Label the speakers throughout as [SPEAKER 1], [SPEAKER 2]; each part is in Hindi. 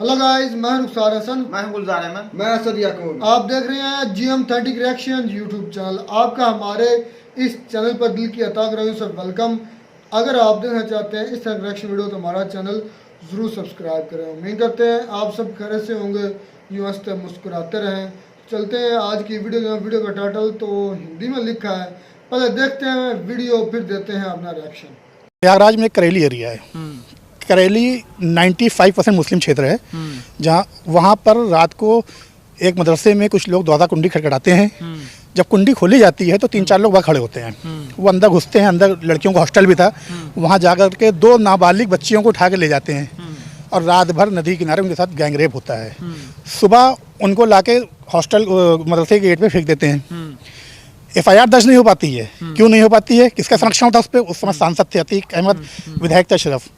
[SPEAKER 1] हेलो गाइस, मैं रुखसार हसन,
[SPEAKER 2] मैं गुलजार अहमद,
[SPEAKER 1] मैं असद याकूब। आप देख रहे हैं GM30 रिएक्शन यूट्यूब चैनल। आपका हमारे इस चैनल पर दिल की अता रही से वेलकम। अगर आप देखना चाहते हैं इस तरह रिएक्शन वीडियो तो हमारा चैनल ज़रूर सब्सक्राइब करें। उम्मीद करते हैं आप सब खैरियत से होंगे, यूँ हंसते मुस्कुराते रहें। चलते हैं आज की वीडियो का टाइटल तो हिंदी में लिखा है, पहले देखते हैं वीडियो फिर देते हैं अपना रिएक्शन।
[SPEAKER 3] प्रयागराज में करेली एरिया है। करेली 95% मुस्लिम क्षेत्र है, जहाँ वहाँ पर रात को एक मदरसे में कुछ लोग दरवाज़ा कुंडी खटखटाते हैं। जब कुंडी खोली जाती है तो 3-4 लोग वहाँ खड़े होते हैं। वो अंदर घुसते हैं, अंदर लड़कियों का हॉस्टल भी था, वहाँ जाकर के 2 नाबालिग बच्चियों को उठा के ले जाते हैं और रात भर नदी किनारे उनके साथ गैंगरेप होता है। सुबह उनको लाके हॉस्टल मदरसे के गेट पे फेंक देते हैं। FIR दर्ज नहीं हो पाती है। क्यों नहीं हो पाती है? किसका संरक्षण होता है उस पर? उस समय सांसद थे अतीक अहमद, विधायक थे अशरफ।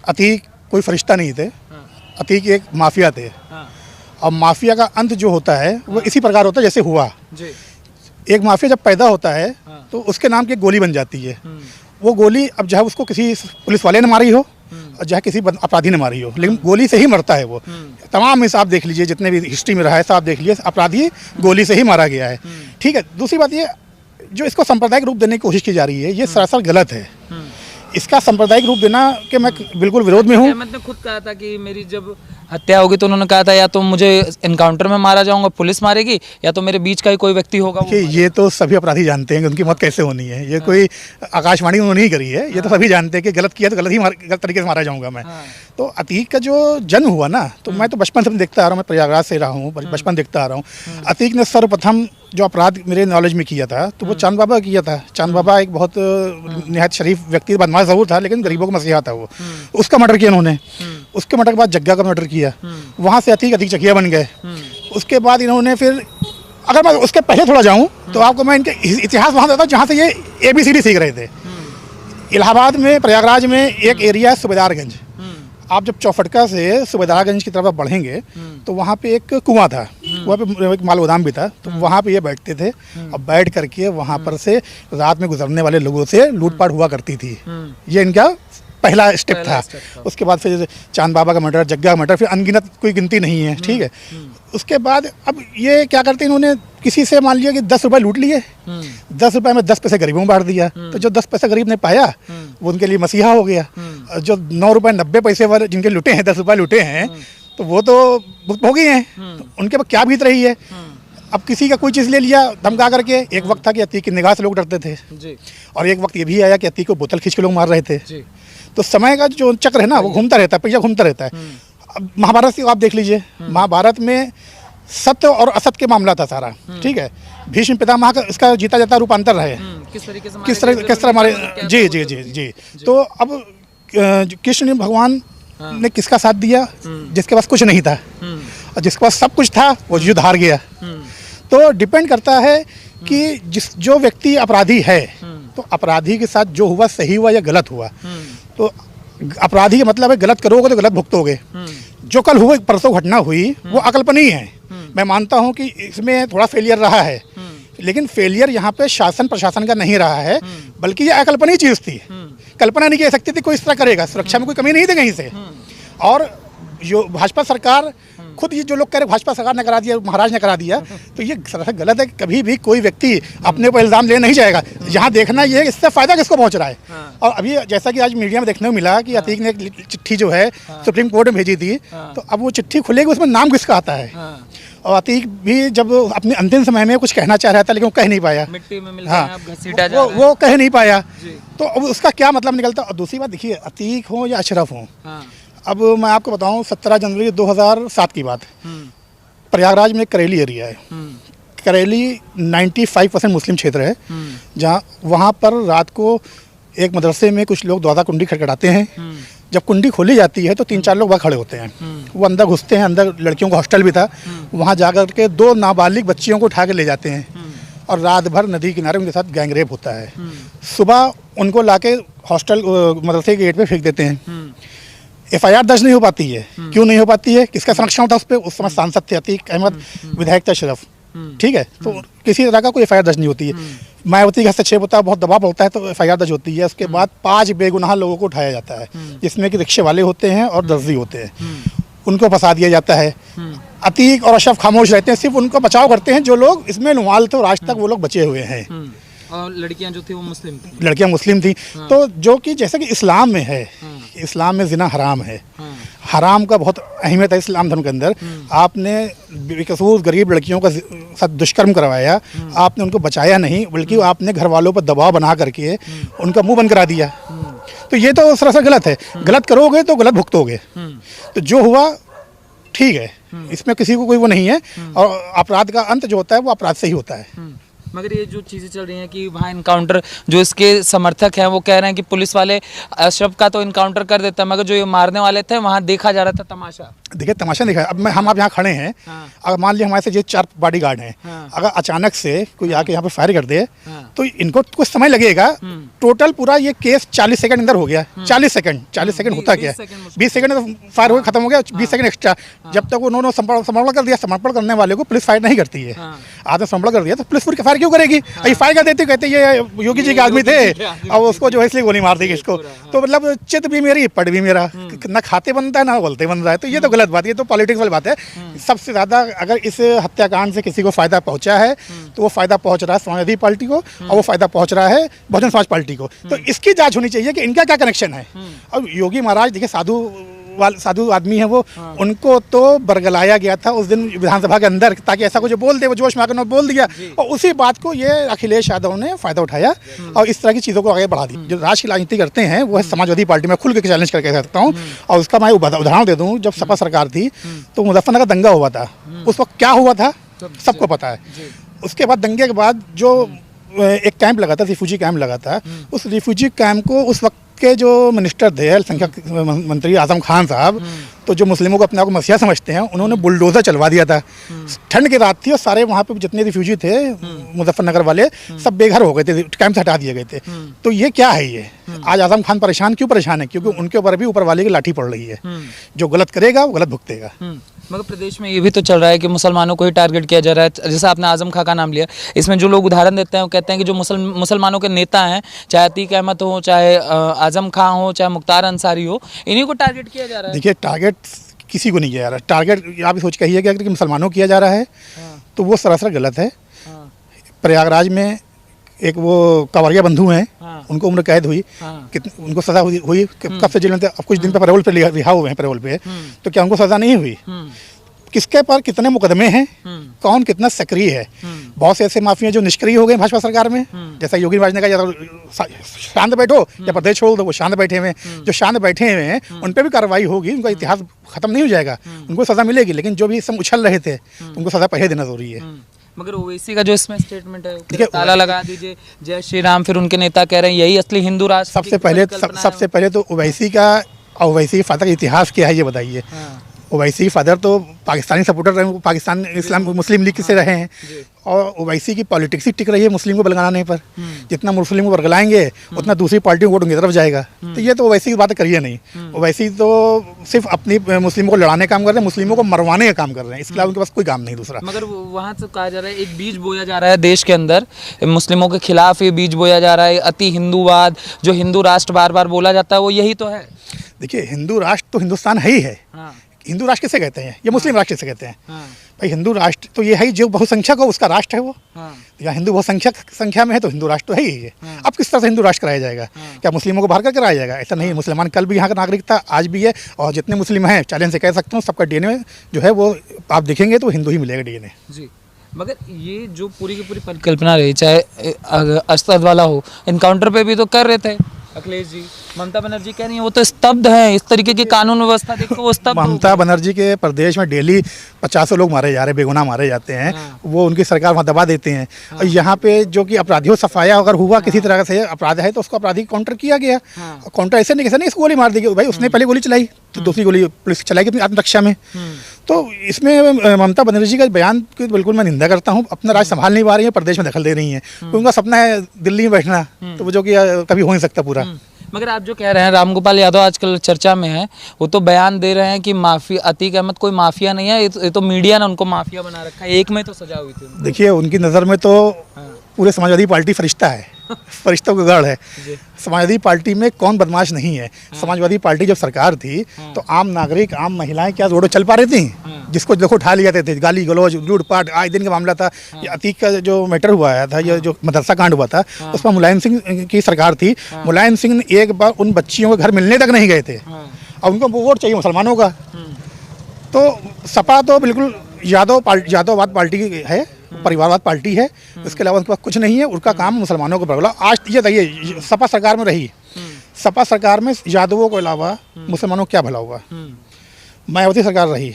[SPEAKER 3] अतीक कोई फरिश्ता नहीं थे, अतीक एक माफिया थे। और माफिया का अंत जो होता है वो इसी प्रकार होता है जैसे हुआ। एक माफिया जब पैदा होता है तो उसके नाम की एक गोली बन जाती है। वो गोली अब चाहे उसको किसी पुलिस वाले ने मारी हो और चाहे किसी अपराधी ने मारी हो, लेकिन गोली से ही मरता है वो। तमाम हिसाब देख लीजिए, जितने भी हिस्ट्री में रहा है सब देख लीजिए, अपराधी गोली से ही मारा गया है। ठीक है। दूसरी बात ये, जो इसको सांप्रदायिक रूप देने की कोशिश की जा रही है, ये सरासर गलत है। इसका सांप्रदायिक रूप देना के मैं बिल्कुल विरोध में हूँ।
[SPEAKER 4] मैंने खुद कहा था कि मेरी जब हत्या होगी तो उन्होंने कहा था या तो मुझे एनकाउंटर में मारा जाऊंगा, पुलिस मारेगी, या तो मेरे बीच का ही कोई व्यक्ति होगा।
[SPEAKER 3] ये तो सभी अपराधी जानते हैं कि उनकी मौत कैसे होनी है। ये कोई आकाशवाणी उन्होंने नहीं करी है। ये तो सभी जानते हैं कि गलत किया तो गलत तरीके से मारा जाऊंगा मैं। तो अतीक का जो जन्म हुआ ना, तो मैं तो बचपन से देखता आ रहा हूँ, मैं प्रयागराज से रहा हूँ, बचपन देखता आ रहा हूँ। अतीक ने सर्वप्रथम जो अपराध मेरे नॉलेज में किया था तो वो चांद बाबा किया था। चांद बाबा एक बहुत निहायत शरीफ व्यक्ति, बदमाश ज़रूर था लेकिन गरीबों का मसीहा था वो। उसका मर्डर किया उन्होंने। उसके मर्डर के बाद जग्गा का मर्डर किया। वहाँ से अतीक चकिया बन गए। उसके बाद इन्होंने फिर, अगर मैं उसके पहले थोड़ा जाऊँ तो आपको मैं इनके इतिहास वहाँ देता हूँ जहाँ से ये ABCD सीख रहे थे। इलाहाबाद में, प्रयागराज में एक एरिया है सूबेदारगंज। आप जब चौफटका से सूबेदारगंज की तरफ बढ़ेंगे तो वहाँ पे एक कुआं था, वहाँ पे एक माल गोदाम भी था। तो वहाँ पे ये बैठते थे और बैठ करके वहाँ पर से रात में गुजरने वाले लोगों से लूटपाट हुआ करती थी। ये इनका पहला स्टेप था। उसके बाद फिर चांद बाबा का मर्डर, जग्गा का मर्डर, फिर अनगिनत कोई गिनती नहीं है। ठीक है। उसके बाद अब ये क्या करते हैं, इन्होंने किसी से मान लिया कि 10 रुपए लूट लिए, 10 रुपए में 10 पैसे गरीबों में बांट दिया। तो जो 10 पैसे गरीब ने पाया वो उनके लिए मसीहा हो गया। जो 9 रुपए 90 पैसे वाले जिनके लुटे हैं, 10 रुपए लुटे हैं, तो वो तो भुगत हैं। तो उनके पास क्या बीत रही है। अब किसी का कोई चीज़ ले लिया धमका करके। एक वक्त था कि अतीक की निगाह से लोग डरते थे और एक वक्त ये भी आया कि अतीक को बोतल खींच के लोग मार रहे थे। तो समय का जो चक्र है ना वो घूमता रहता है, पहिया घूमता रहता है। अब महाभारत की आप देख लीजिए, महाभारत में सत्य और असत्य के मामला था सारा। ठीक है। भीष्म पितामह का इसका जीता जाता रूपांतर रहे, किस तरह हमारे जी। तो अब कृष्ण भगवान ने किसका साथ दिया? जिसके पास कुछ नहीं था, और जिसके पास सब कुछ था वो युद्ध हार गया। तो डिपेंड करता है कि जो व्यक्ति अपराधी है तो अपराधी के साथ जो हुआ सही हुआ या गलत हुआ। तो अपराधी का मतलब है गलत करोगे तो गलत भुगतोगे। जो कल हुआ, परसों घटना हुई, वो अकल्पनीय है। मैं मानता हूँ कि इसमें थोड़ा फेलियर रहा है, लेकिन फेलियर यहाँ पे शासन प्रशासन का नहीं रहा है, बल्कि ये अकल्पनीय चीज़ थी। कल्पना नहीं की सकती थी कोई इस तरह करेगा। सुरक्षा में कोई कमी नहीं थी कहीं से। और जो भाजपा सरकार खुद, ये जो लोग कह रहे भाजपा सरकार ने करा दिया, महाराज ने करा दिया, तो ये सरासर गलत है। कभी भी कोई व्यक्ति अपने ऊपर इल्ज़ाम ले नहीं जाएगा। यहाँ देखना ये है कि इससे फ़ायदा किसको पहुँच रहा है। और अभी जैसा कि आज मीडिया में देखने को मिला कि अतीक ने एक चिट्ठी जो है सुप्रीम कोर्ट में भेजी थी, तो अब वो चिट्ठी खुलेगी, उसमें नाम किसका आता है। और अतीक भी जब अपने अंतिम समय में कुछ कहना चाह रहा था लेकिन वो कह नहीं पाया।
[SPEAKER 4] मिट्टी में मिल
[SPEAKER 3] हाँ,
[SPEAKER 4] वो
[SPEAKER 3] कह नहीं पाया। तो अब उसका क्या मतलब निकलता। और दूसरी बात देखिए, अतीक हो या अशरफ हो, अब मैं आपको बताऊं 17 जनवरी 2007 की बात, प्रयागराज में करेली एरिया है। करेली 95% मुस्लिम क्षेत्र है, जहाँ वहाँ पर रात को एक मदरसे में कुछ लोग दरवाज़ा कुंडी खटखटाते हैं। जब कुंडी खोली जाती है तो 3-4 लोग वहाँ खड़े होते हैं। वो अंदर घुसते हैं, अंदर लड़कियों का हॉस्टल भी था, वहाँ जाकर के 2 नाबालिग बच्चियों को उठा के ले जाते हैं और रात भर नदी किनारे उनके साथ गैंगरेप होता है। सुबह उनको लाके हॉस्टल मदरसे के गेट पे फेंक देते हैं। FIR दर्ज नहीं हो पाती है। क्यों नहीं हो पाती है? किसका संरक्षण होता है उस पर? उस समय सांसद थे अतीक अहमद, विधायक थे अशरफ। ठीक है। तो किसी तरह का कोई FIR दर्ज नहीं होती है। मायावती का हस्तक्षेप होता है, बहुत दबाव होता है, तो FIR दर्ज होती है। उसके बाद 5 बेगुनाह लोगों को उठाया जाता है, जिसमें कि रिक्शे वाले होते हैं और दर्जी होते हैं, उनको फंसा दिया जाता है। अतीक और अशरफ खामोश रहते हैं, सिर्फ उनको बचाव करते हैं जो लोग इसमें इन्वॉल्व थे और आज तक वो लोग बचे हुए हैं।
[SPEAKER 4] और लड़कियां जो थी वो मुस्लिम थी।
[SPEAKER 3] लड़कियां मुस्लिम थी। तो जो कि जैसे कि इस्लाम में है, इस्लाम में जिना हराम है, हराम का बहुत अहमियत है इस्लाम धर्म के अंदर। आपने बेकसूर गरीब लड़कियों का साथ दुष्कर्म करवाया, आपने उनको बचाया नहीं, बल्कि आपने घर वालों पर दबाव बना करके उनका मुंह बंद करा दिया। तो ये तो सरासर गलत है। गलत करोगे तो गलत भुगतोगे। तो जो हुआ ठीक है, इसमें किसी को कोई वो नहीं है, और अपराध का अंत जो होता है वो अपराध से ही होता है।
[SPEAKER 4] मगर ये जो चीज़ें चल रही हैं कि वहाँ इनकाउंटर, जो इसके समर्थक हैं वो कह रहे हैं कि पुलिस वाले अशरफ का तो इनकाउंटर कर देता है, मगर जो ये मारने वाले थे वहाँ देखा जा रहा था तमाशा।
[SPEAKER 3] देखिए तमाशा देखा है। अब हम आप यहाँ खड़े हैं, अगर मान लिया हमारे से ये 4 बॉडीगार्ड हैं, अगर अचानक से कोई आके यहाँ पे फायर कर दे तो इनको कुछ समय लगेगा। टोटल पूरा ये केस 40 सेकंड अंदर हो गया। 40 सेकंड होता क्या है, 20 सेकंड तो फायर हो खत्म हो गया, 20 सेकंड एक्स्ट्रा। जब तक उन्होंने समर्पण कर दिया, समर्पण करने वाले को पुलिस फायर नहीं करती है। आपने समर्पण कर दिया तो पुलिस पूरी फायर क्यों करेगी? अभी फायर कर देते, कहते ये योगी जी के आदमी थे और उसको जो है इसलिए गोली मार दी इसको। तो मतलब चित भी मेरी पट भी मेरा, ना खाते बनता है ना बोलते बन रहा है। तो ये तो गलत बात, ये तो पॉलिटिक्स वाली बात है। सबसे ज़्यादा अगर इस हत्याकांड से किसी को फ़ायदा पहुंचा है तो वो फ़ायदा पहुंच रहा है समाजवादी पार्टी को, और वो फ़ायदा पहुंच रहा है बहुजन समाज पार्टी को। तो इसकी जांच होनी चाहिए कि इनका क्या कनेक्शन है। और योगी महाराज देखिए साधु आदमी है वो, उनको तो बरगलाया गया था उस दिन विधानसभा के अंदर, ताकि ऐसा कुछ बोल दे, वो जोश में आकर बोल दिया, और उसी बात को ये अखिलेश यादव ने फ़ायदा उठाया और इस तरह की चीज़ों को आगे बढ़ा दी। जो राष्ट्रीय राजनीति करते हैं वो है समाजवादी पार्टी में खुल के चैलेंज करके कह सकता हूँ। और उसका मैं उदाहरण दे दूँ, जब सपा सरकार थी तो मुजफ्फरनगर दंगा हुआ था। उस वक्त क्या हुआ था सबको पता है। उसके बाद दंगे के बाद जो एक कैंप लगा था, रिफ्यूजी कैंप लगा था, उस रिफ्यूजी कैंप को उस वक्त के जो मिनिस्टर थे, अल्पसंख्यक मंत्री आजम खान साहब, तो जो मुस्लिमों को अपने आप को मसीहा समझते हैं, उन्होंने बुलडोजर चलवा दिया था। ठंड की रात थी और सारे वहाँ पे जितने रिफ्यूजी थे मुजफ्फरनगर वाले सब बेघर हो गए थे, कैंप से हटा दिए गए थे। तो ये क्या है? ये आज आजम खान परेशान क्यों परेशान है? क्योंकि उनके ऊपर भी ऊपर वाले की लाठी पड़ रही है। जो गलत करेगा वो गलत भुगतेगा।
[SPEAKER 4] मगर प्रदेश में ये भी तो चल रहा है कि मुसलमानों को ही टारगेट किया जा रहा है। जैसे आपने आजम खां का नाम लिया, इसमें जो लोग उदाहरण देते हैं वो कहते हैं कि जो मुसलमानों के नेता हैं, चाहे अतीक अहमद हो, चाहे आजम खां हो, चाहे मुख्तार अंसारी हो, इन्हीं को टारगेट किया जा रहा है।
[SPEAKER 3] देखिए टारगेट किसी को नहीं किया जा रहा। टारगेट आप सोच कहिए कि अगर मुसलमानों को किया जा रहा है तो वो सरासर गलत है। प्रयागराज में एक वो कांवरिया बंधु हैं, उनको उम्र कैद हुई, उनको सज़ा हुई कब से जेल में थे, अब कुछ दिन पे पैरोल पे रिहा हुए हैं पैरोल पे। तो क्या उनको सज़ा नहीं हुई? किसके पर कितने मुकदमे हैं, कौन कितना सक्रिय है? बहुत से ऐसे माफिया जो निष्क्रिय हो गए भाजपा सरकार में, जैसा योगी महाराज ने कहा, या शांत बैठो या प्रदेश छोड़ दो। वो शांत बैठे हुए हैं, जो शांत बैठे हुए हैं उन पर भी कार्रवाई होगी, उनका इतिहास खत्म नहीं हो जाएगा, उनको सज़ा मिलेगी। लेकिन जो भी सब उछल रहे थे उनको सज़ा पहले देना जरूरी है।
[SPEAKER 4] मगर ओवैसी का जो इसमें स्टेटमेंट है, ताला लगा दीजिए जय श्री राम, फिर उनके नेता कह रहे हैं यही असली हिंदू राष्ट्र।
[SPEAKER 3] सबसे पहले तो ओवैसी का और ओवैसी फादर का इतिहास क्या है ये बताइए। ओवैसी फादर तो पाकिस्तानी सपोर्टर रहे, पाकिस्तान इस्लाम मुस्लिम लीग से रहे हैं, और ओवैसी की पॉलिटिक्स ही टिक रही है मुस्लिम को बरगलाने पर। जितना मुस्लिम को बरगलाएंगे उतना दूसरी पार्टियों को वोट उनकी तरफ जाएगा। तो ये तो ओवैसी की बात करिए नहीं। ओवैसी तो सिर्फ अपनी मुस्लिमों को लड़ाने का काम कर रहे हैं, मुस्लिमों को मरवाने का काम कर रहे हैं। इसके अलावा उनके पास कोई काम नहीं दूसरा।
[SPEAKER 4] मगर वहाँ से कहा जा रहा है एक बीज बोया जा रहा है देश के अंदर, मुस्लिमों के खिलाफ ये बीज बोया जा रहा है। अति हिंदूवाद, जो हिंदू राष्ट्र बार बार बोला जाता है, वो यही तो है। देखिए
[SPEAKER 3] हिंदू राष्ट्र तो हिंदुस्तान है ही है। हिंदू राष्ट्र किसे कहते हैं? ये मुस्लिम राष्ट्र किसे कहते हैं? भाई हिंदू राष्ट्र तो ये है जो बहुसंख्यक हो उसका राष्ट्र है वो। या हिंदू बहुसंख्यक संख्या में है तो हिंदू राष्ट्र तो है ही है। अब किस तरह से हिंदू राष्ट्र कराया जाएगा? क्या मुस्लिमों को बाहर कर कराया जाएगा? ऐसा नहीं है। मुसलमान कल भी यहाँ का नागरिक था, आज भी है, और जितने मुस्लिम हैं चैलेंज से कह सकता हूँ सबका DNA जो है वो आप देखेंगे तो हिंदू ही मिलेगा DNA जी।
[SPEAKER 4] मगर ये जो पूरी की पूरी परिकल्पना रही, चाहे असद वाला हो, इनकाउंटर पे भी तो कर रहे थे अखिलेश जी। ममता बनर्जी कह रही है वो तो स्तब्ध है, इस तरीके की कानून व्यवस्था देखो वो स्तब्ध।
[SPEAKER 3] ममता बनर्जी के प्रदेश में डेली 50 लोग मारे जा रहे हैं, बेगुनाह मारे जाते हैं। वो उनकी सरकार वहाँ दबा देते हैं। और यहाँ पे जो कि अपराधियों सफाया अगर हुआ किसी तरह से अपराध है तो उसको अपराधी काउंटर किया गया। काउंटर ऐसे नहीं इसको गोली मार दी गई, भाई उसने पहले गोली चलाई तो दूसरी गोली पुलिस चलाएगी अपनी आत्मरक्षा में। तो इसमें ममता बनर्जी का बयान की बिल्कुल मैं निंदा करता हूँ। अपना राज संभाल नहीं पा रही है, प्रदेश में दखल दे रही है। उनका सपना है दिल्ली में बैठना, तो वो जो कि कभी हो नहीं सकता पूरा।
[SPEAKER 4] मगर आप जो कह रहे हैं रामगोपाल यादव आजकल चर्चा में है, वो तो बयान दे रहे हैं कि माफिया, अतीक अहमद कोई माफिया नहीं है, ये तो मीडिया ने उनको माफिया बना रखा है। एक में तो सजा हुई थी।
[SPEAKER 3] देखिए उनकी नज़र में तो पूरे समाजवादी पार्टी फरिश्ता है, फरिश्तों का गढ़ है। समाजवादी पार्टी में कौन बदमाश नहीं है। समाजवादी पार्टी जब सरकार थी तो आम नागरिक, आम महिलाएं क्या रोड चल पा रही थी? जिसको देखो उठा लिया जाते थे, गाली गलौज, लूटपाट, आज दिन का मामला था। ये अतीक का जो मैटर हुआ था, ये जो मदरसा कांड हुआ था, उसमें मुलायम सिंह की सरकार थी। मुलायम सिंह एक बार उन बच्चियों के घर मिलने तक नहीं गए थे और उनको वोट चाहिए मुसलमानों का। तो सपा तो बिल्कुल यादववाद पार्टी है, परिवारवाद पार्टी है, इसके अलावा उनके पास कुछ नहीं है। उनका काम मुसलमानों को भला। आज ये देखिए, सपा सरकार में रही, सपा सरकार में यादवों के अलावा मुसलमानों को क्या भला हुआ? मायावती सरकार रही,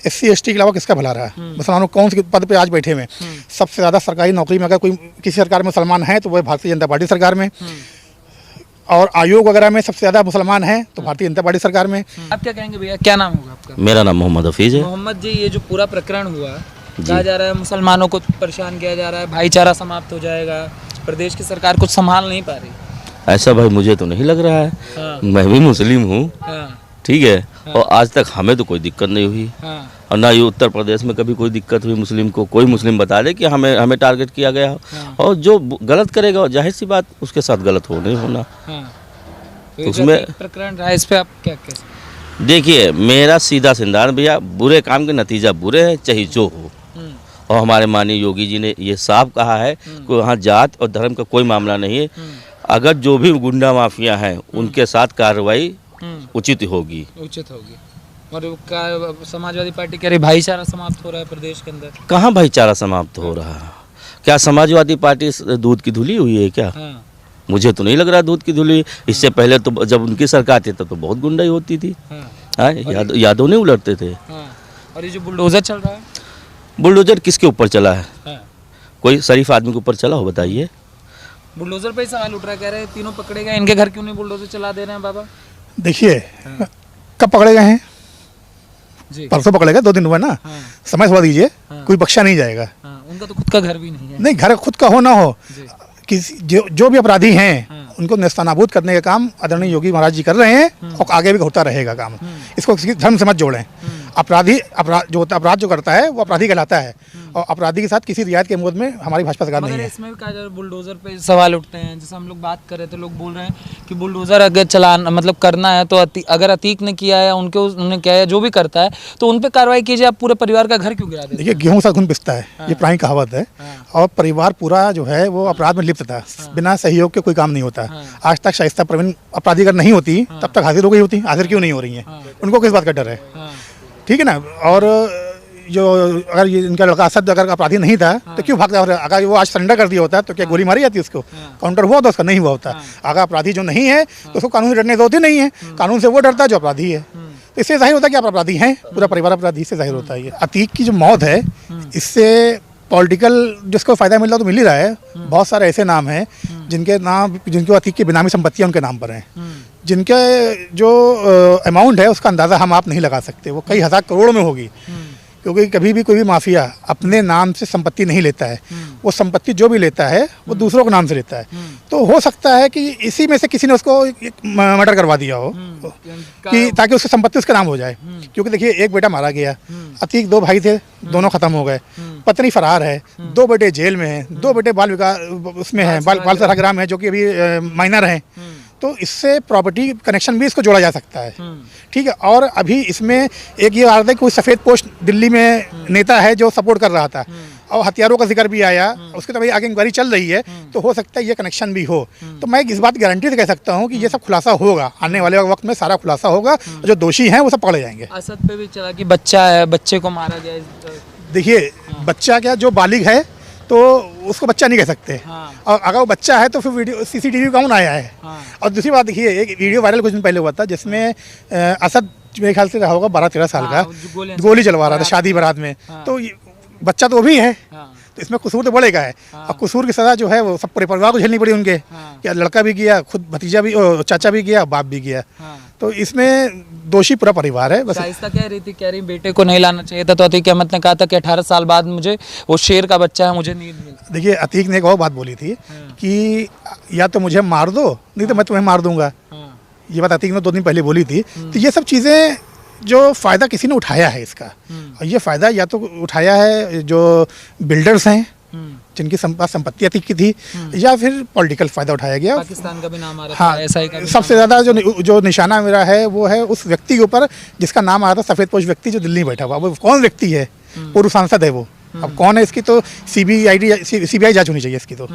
[SPEAKER 3] SC ST के अलावा किसका भला रहा? मुसलमानों कौन से पद पे आज बैठे हुए? सबसे ज़्यादा सरकारी नौकरी में अगर कोई किसी सरकार में मुसलमान है तो वह भारतीय जनता पार्टी सरकार में, और आयोग वगैरह में सबसे ज़्यादा मुसलमान हैं तो भारतीय जनता पार्टी सरकार में।
[SPEAKER 4] आप क्या कहेंगे भैया, क्या नाम होगा आपका?
[SPEAKER 2] मेरा नाम मोहम्मद हफीज़ है।
[SPEAKER 4] मोहम्मद जी, ये जो पूरा प्रकरण हुआ, कहा जा रहा है मुसलमानों को परेशान किया जा रहा है, भाईचारा समाप्त हो जाएगा, प्रदेश की सरकार कुछ संभाल नहीं पा रही।
[SPEAKER 2] ऐसा भाई मुझे तो नहीं लग रहा है।
[SPEAKER 4] हाँ।
[SPEAKER 2] मैं भी मुस्लिम हूँ,
[SPEAKER 4] हाँ,
[SPEAKER 2] ठीक है, और आज तक हमें तो कोई दिक्कत नहीं हुई,
[SPEAKER 4] हाँ,
[SPEAKER 2] और ना ही उत्तर प्रदेश में कभी कोई दिक्कत हुई मुस्लिम को। कोई मुस्लिम बता दे कि हमें टारगेट किया गया हो,
[SPEAKER 4] हाँ।
[SPEAKER 2] और जो गलत करेगा जाहिर सी बात उसके साथ गलत हो नहीं होना।
[SPEAKER 4] हाँ।
[SPEAKER 2] तो उसमें
[SPEAKER 4] प्रकरण रहा, इस पे आप क्या कहें?
[SPEAKER 2] देखिए, मेरा सीधा सिद्धांत भैया, बुरे काम के नतीजा बुरे हैं, चाहे जो हो। और हमारे माननीय योगी जी ने ये साफ कहा है कि वहाँ जात और धर्म का कोई मामला नहीं है। अगर जो भी गुंडा माफिया हैं उनके साथ कार्रवाई उचित होगी।
[SPEAKER 4] और समाजवादी पार्टी कह रही भाईचारा समाप्त हो रहा है प्रदेश के अंदर।
[SPEAKER 2] कहाँ भाईचारा समाप्त हो रहा है? क्या समाजवादी पार्टी दूध की धुली हुई है क्या?
[SPEAKER 4] हाँ।
[SPEAKER 2] मुझे तो नहीं लग रहा दूध की धुली। इससे पहले तो जब उनकी सरकार थी तब तो बहुत गुंडाई होती थी। हाँ, यादव नहीं उलटते थे।
[SPEAKER 4] हाँ। और ये जो बुलडोजर चल रहा है,
[SPEAKER 2] बुलडोजर किसके ऊपर चला है?
[SPEAKER 4] हाँ।
[SPEAKER 2] कोई शरीफ आदमी के ऊपर चला हो, बताइए।
[SPEAKER 4] बुलडोजर पे ही सवाल उठ रहा है, कह रहे हैं तीनों पकड़े गए, इनके घर क्यों नहीं बुलडोजर चला दे रहे हैं बाबा?
[SPEAKER 3] देखिए, कब पकड़े गए हैं?
[SPEAKER 4] जी।
[SPEAKER 3] परसों पकड़े गए, 2 दिन हुआ ना।
[SPEAKER 4] हाँ।
[SPEAKER 3] समय थोड़ा दीजिए,
[SPEAKER 4] हाँ।
[SPEAKER 3] कोई बख्शा नहीं जाएगा।
[SPEAKER 4] हाँ। उनका तो खुद का घर भी नहीं है।
[SPEAKER 3] नहीं, घर खुद का हो ना हो,
[SPEAKER 4] जी।
[SPEAKER 3] किसी जो भी अपराधी हैं,
[SPEAKER 4] हाँ।
[SPEAKER 3] उनको नेस्तनाबूद करने का काम आदरणीय योगी महाराज जी कर रहे हैं और आगे भी होता रहेगा काम। इसको किसी धर्म से मत जोड़ें। अपराध जो करता है वो अपराधी कहलाता है, और अपराधी के साथ किसी रियायत के विरोध में हमारी भाजपा सरकार नहीं
[SPEAKER 4] मगर
[SPEAKER 3] है।
[SPEAKER 4] इसमें भी कहा जा रहा है बुलडोजर पे सवाल उठते हैं। जैसे हम लोग बात कर रहे थे, लोग बोल रहे हैं कि बुलडोजर अगर चलाना मतलब करना है तो अगर अतीक ने किया है, उन्होंने किया है, जो भी करता है तो उन पे कार्रवाई कीजिए। आप पूरे परिवार का घर क्यों गिरा देते?
[SPEAKER 3] देखिए, गेहूं सा खून पिसता है, ये पुरानी कहावत है। और परिवार पूरा जो है वो अपराध में लिप्त था। बिना सहयोग के कोई काम नहीं होता। आज तक शाइस्ता प्रवीण अपराधी अगर नहीं होती तब तक हाजिर हो गई होती। हाजिर क्यों नहीं हो रही हैं? उनको किस बात का डर है? ठीक है ना। और जो अगर ये इनका लड़का असद अगर अपराधी नहीं था तो क्यों भागता? अगर वो आज सरेंडर कर दिया होता तो क्या गोली मारी जाती उसको? काउंटर हुआ तो उसका नहीं हुआ होता। अगर अपराधी जो नहीं है तो उसको कानून से डरने होते नहीं है। कानून से वो डरता है जो अपराधी है। तो इससे जाहिर होता है कि आप अपराधी हैं, पूरा परिवार अपराधी से जाहिर होता है। ये अतीक की जो मौत है, इससे पॉलिटिकल जिसको फ़ायदा मिल रहा तो मिल ही रहा है। बहुत सारे ऐसे नाम हैं जिनके अतीक की बेनामी संपत्तियाँ उनके नाम पर हैं, जिनके जो अमाउंट है उसका अंदाज़ा हम आप नहीं लगा सकते। वो कई हज़ार करोड़ में होगी, क्योंकि कभी भी कोई भी माफिया अपने नाम से संपत्ति नहीं लेता है। वो संपत्ति जो भी लेता है वो दूसरों के नाम से लेता है। तो हो सकता है कि इसी में से किसी ने उसको मर्डर करवा दिया हो कि ताकि उसकी संपत्ति उसके नाम हो जाए। क्योंकि देखिए, एक बेटा मारा गया, अतीक 2 भाई थे, दोनों खत्म हो गए, पत्नी फरार है, 2 बेटे जेल में हैं, 2 बेटे बाल विकास उसमें हैं, बाल सराग्राम है, जो कि अभी माइनर हैं। तो इससे प्रॉपर्टी कनेक्शन भी इसको जोड़ा जा सकता है। ठीक है। और अभी इसमें एक ये आ रहा था कि कोई सफ़ेद पोस्ट दिल्ली में नेता है जो सपोर्ट कर रहा था, और हथियारों का जिक्र भी आया। उसके तो भाई आगे इंक्वायरी चल रही है, तो हो सकता है ये कनेक्शन भी हो। तो मैं इस बात गारंटी से कह सकता हूँ कि ये सब खुलासा होगा, आने वाले वक्त में सारा खुलासा होगा। जो दोषी हैं वो सब पकड़े जाएंगे।
[SPEAKER 4] असद पे भी चला कि बच्चा है, बच्चे को मारा गया।
[SPEAKER 3] देखिए, बच्चा क्या, जो बालिग है तो उसको बच्चा नहीं कह सकते। और अगर वो बच्चा है तो फिर वीडियो CCTV कौन आया है? और दूसरी बात देखिए, एक वीडियो वायरल कुछ दिन पहले हुआ था जिसमें असद मेरे ख्याल से रहा होगा 12-13 साल का, गोली चलवा रहा था शादी बारात में। तो बच्चा तो वो भी है, तो इसमें कसूर तो बढ़ेगा है। और कसूर की सज़ा जो है वो सब पूरे परिवार को झेलनी पड़ी उनके। क्या लड़का भी गया, खुद भतीजा भी, चाचा भी गया, बाप भी गया। तो इसमें दोषी पूरा परिवार है। बस
[SPEAKER 4] शाइस्ता कह रही थी, कह रही बेटे को नहीं लाना चाहिए था, तो अतीक अहमद ने कहा था कि 18 साल बाद मुझे वो शेर का बच्चा है, मुझे नींद मिली।
[SPEAKER 3] देखिए, अतीक ने एक और बात बोली थी कि या तो मुझे मार दो, नहीं तो मैं तुम्हें मार दूंगा। ये बात अतीक ने 2 दिन पहले बोली थी। तो ये सब चीज़ें जो फ़ायदा किसी ने उठाया है इसका, और ये फ़ायदा या तो उठाया है जो बिल्डर्स हैं, जिनकी संपत्ति अतीक की थी, या फिर पॉलिटिकल फ़ायदा उठाया गया।
[SPEAKER 4] पाकिस्तान का भी नाम आ रहा
[SPEAKER 3] हाँ,
[SPEAKER 4] था, एसआई का भी
[SPEAKER 3] सबसे ज़्यादा जो निशाना मेरा है वो है उस व्यक्ति के ऊपर जिसका नाम आ रहा था, सफ़ेद पोश व्यक्ति जो दिल्ली में बैठा हुआ। वो कौन व्यक्ति है? पूर्व सांसद है वो। अब कौन है इसकी तो सीबीआई जांच होनी चाहिए इसकी, तो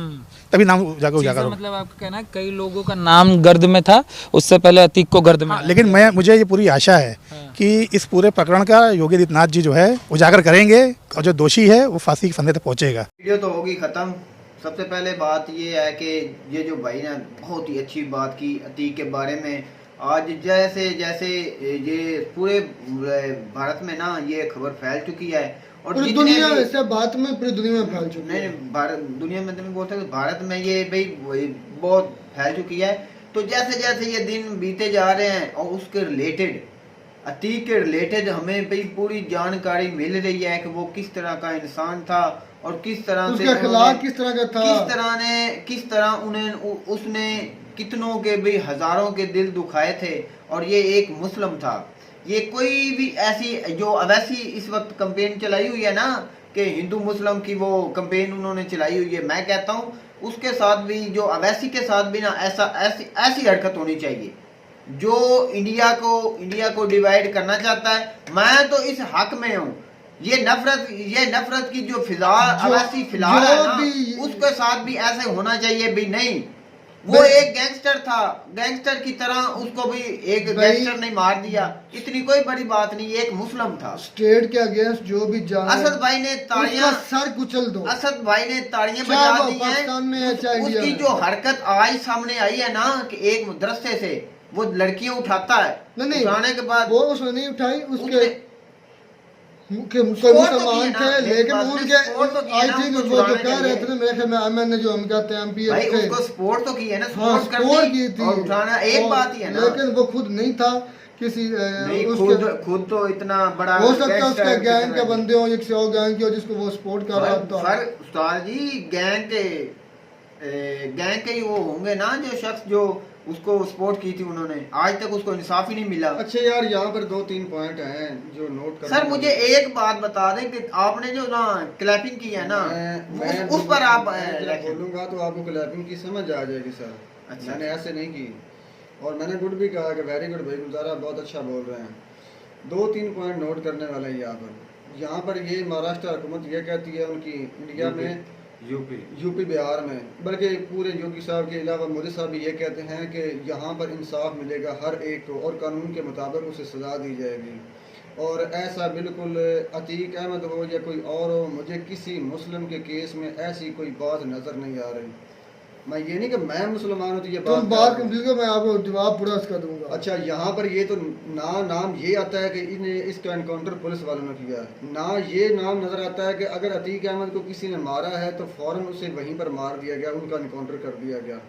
[SPEAKER 3] तभी नाम जाकर उजागर होगा।
[SPEAKER 4] मतलब आपका कहना है कई लोगों का नाम गर्द में था, उससे पहले अतीक को गर्द में
[SPEAKER 3] हाँ, लेकिन मुझे ये पूरी आशा है कि इस पूरे प्रकरण का योगी आदित्यनाथ जी जो है उजागर करेंगे और जो दोषी है वो फांसी के फंदे तक पहुंचेगा।
[SPEAKER 5] वीडियो तो होगी ख़त्म। सबसे पहले बात ये है कि ये जो भाई ने बहुत ही अच्छी बात की अतीक के बारे में। आज जैसे जैसे ये पूरे भारत में ना ये खबर फैल चुकी है और
[SPEAKER 1] पूरी
[SPEAKER 5] जितने
[SPEAKER 1] दुनिया
[SPEAKER 5] भी-
[SPEAKER 1] में से बात में पूरी दुनिया में फैल चुकी है।
[SPEAKER 5] नहीं, भारत दुनिया में तो नहीं बोल सकते, भारत में ये भाई बहुत फैल चुकी है। तो जैसे जैसे ये दिन बीते जा रहे हैं और उसके रिलेटेड अतीक के रिलेटेड हमें भाई पूरी जानकारी मिल रही है कि वो किस तरह का इंसान था और किस तरह से
[SPEAKER 1] उसके खिलाफ किस तरह का था,
[SPEAKER 5] किस तरह उन्हें उसने कितनों के भी हजारों के दिल दुखाए थे। और ये एक मुस्लिम था। ये कोई भी ऐसी जो अवैसी इस वक्त कंपेन चलाई हुई है ना कि हिंदू मुस्लिम की वो कंपेन उन्होंने चलाई हुई है, मैं कहता हूँ उसके साथ भी जो अवैसी के साथ भी ना ऐसी हरकत होनी चाहिए जो इंडिया को डिवाइड करना चाहता है। मैं तो इस हक में हूँ। ये नफरत की जो फिजा अवैसी फिलहाल है ना, उसके साथ भी ऐसे होना चाहिए भी नहीं। वो एक गैंगस्टर था, गैंगस्टर की तरह उसको भी एक गैंगस्टर नहीं मार दिया, इतनी कोई बड़ी बात नहीं। एक मुस्लिम था।
[SPEAKER 1] स्टेट के अगेंस्ट जो भी जाए
[SPEAKER 5] असद भाई ने ताड़ियां,
[SPEAKER 1] सर कुचल दो।
[SPEAKER 5] असद भाई ने ताड़ियां
[SPEAKER 1] चाहे
[SPEAKER 5] बजा
[SPEAKER 1] वो
[SPEAKER 5] दी
[SPEAKER 1] पाकिस्तान में है,
[SPEAKER 5] हैं।
[SPEAKER 1] चाहे इंडिया
[SPEAKER 5] उसकी
[SPEAKER 1] में।
[SPEAKER 5] जो हरकत आज सामने आई है ना कि एक मदरसे से वो लड़कियां उठाता है,
[SPEAKER 1] नहीं,
[SPEAKER 5] उठाने के बाद
[SPEAKER 1] वो उसने नहीं उठाई, उसके
[SPEAKER 5] उसने-
[SPEAKER 1] कोई
[SPEAKER 5] स्पोर्ट तो
[SPEAKER 1] मुसलमान
[SPEAKER 5] किया ना,
[SPEAKER 1] थे, लेकिन
[SPEAKER 5] बात
[SPEAKER 1] उनके
[SPEAKER 5] स्पोर्ट तो किया
[SPEAKER 1] आई
[SPEAKER 5] ना,
[SPEAKER 1] थिंक
[SPEAKER 5] उसको
[SPEAKER 1] वो जो
[SPEAKER 5] छुड़ाने
[SPEAKER 1] कह
[SPEAKER 5] के
[SPEAKER 1] रहे
[SPEAKER 5] लिए।
[SPEAKER 1] थे मेरे ख्याल में एमएन ने जो हम कहते हैं
[SPEAKER 5] भाई
[SPEAKER 1] एमपीएफ थे,
[SPEAKER 5] उसको सपोर्ट तो की है ना,
[SPEAKER 1] हाँ
[SPEAKER 5] सपोर्ट
[SPEAKER 1] स्पोर्ट की थी
[SPEAKER 5] और उठाना एक
[SPEAKER 1] और-
[SPEAKER 5] बात ही है ना।
[SPEAKER 1] लेकिन वो खुद नहीं था किसी
[SPEAKER 5] नहीं,
[SPEAKER 1] उसके
[SPEAKER 5] खुद तो इतना बड़ा
[SPEAKER 1] हो सकता है
[SPEAKER 5] gangster
[SPEAKER 1] उसके
[SPEAKER 5] की
[SPEAKER 1] गैंग
[SPEAKER 5] तरह
[SPEAKER 1] के बंदे हो या किसी और गैंग के हो जिसको वो सपोर्ट कर रहा था।
[SPEAKER 5] सर उस्ताद जी गैंग के ही वो होंगे ना जो शख्स जो उसको सपोर्ट की थी उन्होंने, आज तक उसको इंसाफ ही नहीं मिला।
[SPEAKER 6] अच्छा यार, यहाँ पर 2-3 पॉइंट हैं जो नोट करने
[SPEAKER 5] सर मुझे एक बात बता दें कि आपने जो ना क्लैपिंग की है ना उस पर आप
[SPEAKER 6] बोलूंगा तो आपको क्लैपिंग की समझ आ जाएगी सर।
[SPEAKER 5] अच्छा।
[SPEAKER 6] मैंने ऐसे नहीं की और मैंने गुड भी कहा कि वेरी गुड भाई गुजारा, बहुत अच्छा बोल रहे हैं। 2-3 पॉइंट नोट करने वाला है यहाँ पर ये महाराष्ट्र हुकूमत ये कहती है उनकी इंडिया में यूपी बिहार में, बल्कि पूरे योगी साहब के अलावा मोदी साहब भी ये कहते हैं कि यहाँ पर इंसाफ मिलेगा हर एक को और कानून के मुताबिक उसे सज़ा दी जाएगी। और ऐसा बिल्कुल अतीक अहमद हो या कोई और हो, मुझे किसी मुस्लिम के केस में ऐसी कोई बात नज़र नहीं आ रही। मैं ये नहीं कि मैं मुसलमान हूँ तो ये
[SPEAKER 1] तुम बात कंप्लीट करो, मैं आपको जवाब पूरा उसका दूंगा।
[SPEAKER 6] अच्छा, यहाँ पर ये तो नाम ये आता है कि इन्हें इसका एनकाउंटर पुलिस वालों ने किया है ना, ये नाम नज़र आता है कि अगर अतीक अहमद को किसी ने मारा है तो फ़ौरन उसे वहीं पर मार दिया गया, उनका एनकाउंटर कर दिया गया।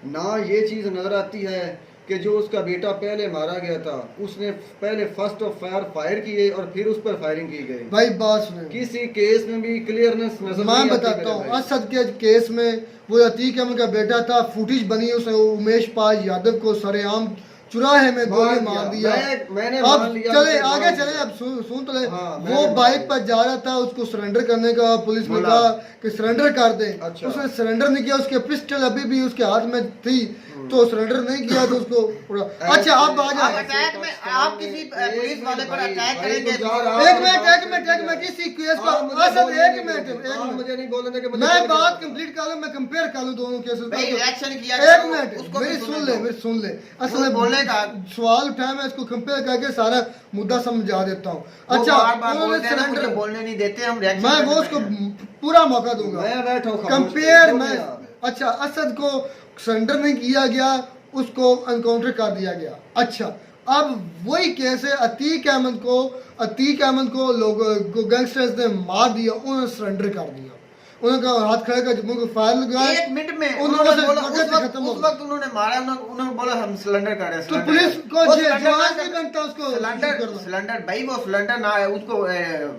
[SPEAKER 6] ना ये चीज़ नज़र आती है कि जो उसका बेटा पहले मारा गया था उसने पहले फर्स्ट ऑफ फायर किए और फिर उस पर फायरिंग की गई।
[SPEAKER 1] भाई बात सुने,
[SPEAKER 6] किसी केस में भी क्लियरनेस नजर
[SPEAKER 1] मैं
[SPEAKER 6] नहीं आती
[SPEAKER 1] बताता
[SPEAKER 6] मेरे
[SPEAKER 1] हूँ।
[SPEAKER 6] भाई।
[SPEAKER 1] असद के केस में वो अतीक अहमद का बेटा था, फुटेज बनी, उसने उमेश पाल यादव को सरेआम चुराहे में गोली मार दिया।
[SPEAKER 6] मैंने
[SPEAKER 1] अब
[SPEAKER 6] मान लिया
[SPEAKER 1] चले
[SPEAKER 6] कि
[SPEAKER 1] आगे
[SPEAKER 6] मान
[SPEAKER 1] चले,
[SPEAKER 6] लिया।
[SPEAKER 1] अब सुन तो ले।
[SPEAKER 6] हाँ,
[SPEAKER 1] वो
[SPEAKER 6] मैंने
[SPEAKER 1] बाइक पर जा रहा था, उसको सरेंडर करने का पुलिस ने
[SPEAKER 5] बोला।
[SPEAKER 1] कहा कि सरेंडर कर दे।
[SPEAKER 6] अच्छा।
[SPEAKER 1] उसने सरेंडर नहीं किया, उसके पिस्टल अभी भी उसके हाथ में थी तो सरेंडर नहीं किया तो उसको अच्छा अब आ
[SPEAKER 5] आप
[SPEAKER 1] जाए।
[SPEAKER 5] अटैक में आप किसी पुलिस वाले पर अटैक करेंगे तो
[SPEAKER 1] एक मिनट इसी केस को असद एक मिनट
[SPEAKER 6] मुझे नहीं बोलने के
[SPEAKER 1] मैं बात कंप्लीट कर लूं, मैं कंपेयर कर लूं दोनों केसेस
[SPEAKER 5] भाई
[SPEAKER 1] को।
[SPEAKER 5] रिएक्शन किया
[SPEAKER 1] एक
[SPEAKER 5] करो,
[SPEAKER 1] मिनट
[SPEAKER 5] उसको
[SPEAKER 1] मेरी
[SPEAKER 5] भी
[SPEAKER 1] सुन
[SPEAKER 5] सुनने
[SPEAKER 1] ले,
[SPEAKER 5] दो।
[SPEAKER 1] मेरी सुन ले।
[SPEAKER 5] वो
[SPEAKER 1] असल
[SPEAKER 5] बोलने का
[SPEAKER 1] सवाल उठाया, मैं इसको कंपेयर करके सारा मुद्दा समझा देता हूँ।
[SPEAKER 5] अच्छा
[SPEAKER 1] अच्छा
[SPEAKER 5] बार
[SPEAKER 1] उन्होंने
[SPEAKER 5] बोलते हैं ना, मुझे
[SPEAKER 1] सरेंडर,
[SPEAKER 5] बोलने नहीं देते, हम रिएक्शन
[SPEAKER 1] मैं वो उसको पूरा मौका दूंगा।
[SPEAKER 6] मैं बैठा हूं खामोश,
[SPEAKER 1] कंपेयर
[SPEAKER 6] जो
[SPEAKER 1] मैं
[SPEAKER 6] भी आप है।
[SPEAKER 1] अच्छा असद को सरेंडर नहीं किया गया, उसको एनकाउंटर कर दिया गया। अच्छा अब वही केस है, अतीक अहमद को लोगों को गैंगस्टर्स ने मार दिया, उन्होंने सरेंडर कर दिया। उन्होंने कहा हाथ खड़े कर मुंह को फायर लगाया,
[SPEAKER 5] एक मिनट में
[SPEAKER 1] उन्होंने
[SPEAKER 5] उन्होंने बोला
[SPEAKER 1] मौके पे खत्म हो
[SPEAKER 5] उस वक्त उन्होंने मारा, उन्होंने बोला हम सिलेंडर कर रहे हैं।
[SPEAKER 1] तो
[SPEAKER 5] सिलेंडर
[SPEAKER 1] पुलिस
[SPEAKER 5] कर।
[SPEAKER 1] को
[SPEAKER 5] वो
[SPEAKER 1] जे-
[SPEAKER 5] सिलेंडर
[SPEAKER 1] जवाब
[SPEAKER 5] ना
[SPEAKER 1] नहीं बनता उसको
[SPEAKER 5] सिलेंडर भाई वो सिलेंडर ना उसको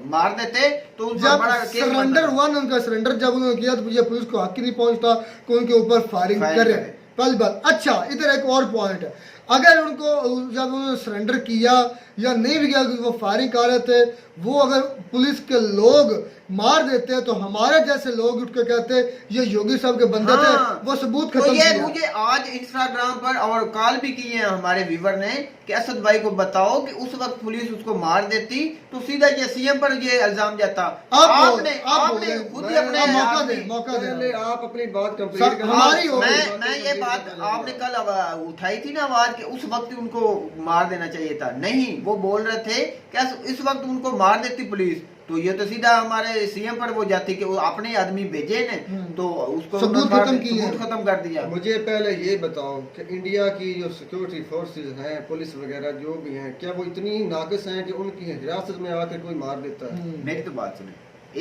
[SPEAKER 5] मार देते तो उस
[SPEAKER 1] जब
[SPEAKER 5] बड़ा केस
[SPEAKER 1] सरेंडर
[SPEAKER 5] बनता।
[SPEAKER 1] हुआ ना, उनका सरेंडर जब उन्होंने किया तो मुझे पुलिस को हक ही नहीं पहुंचता कि उनके ऊपर फायरिंग करे। पहली बात। अच्छा इधर एक और पॉइंट है, अगर उनको जब उन्होंने सरेंडर किया या नहीं भी किया क्योंकि वो फायरिंग कर रहे थे, वो अगर पुलिस के लोग मार देते तो हमारे जैसे लोग उठ के कहते ये योगी साहब के बंदे थे, वो सबूत
[SPEAKER 5] तो
[SPEAKER 1] खत्म
[SPEAKER 5] ये
[SPEAKER 1] किया।
[SPEAKER 5] मुझे आज इंस्टाग्राम पर और कॉल भी किए हैं हमारे व्यूवर ने कि असद भाई को बताओ कि उस वक्त पुलिस उसको मार देती तो सीधा ये सीएम पर ये इल्जाम जाता। आपने खुद ही अपने
[SPEAKER 1] मौका दे
[SPEAKER 6] पहले आप अपनी बात कंप्लीट करें।
[SPEAKER 1] हमारी हो
[SPEAKER 5] मैं ये बात आपने कल उठाई थी ना आवाज कि उस वक्त उनको मार देना चाहिए था, नहीं वो बोल रहे थे कि इस वक्त उनको मार देती पुलिस तो ये तो सीधा हमारे सीएम पर वो जाती कि वो अपने आदमी भेजे ने तो उसको
[SPEAKER 1] सबूत
[SPEAKER 5] खत्म कर दिया।
[SPEAKER 6] मुझे पहले ये बताओ कि इंडिया की जो सिक्योरिटी फोर्सेस हैं, पुलिस वगैरह जो भी हैं, क्या वो इतनी नाकिस हैं कि उनकी हिरासत में आकर कोई मार देता है?
[SPEAKER 5] मेरी तो बात सुने,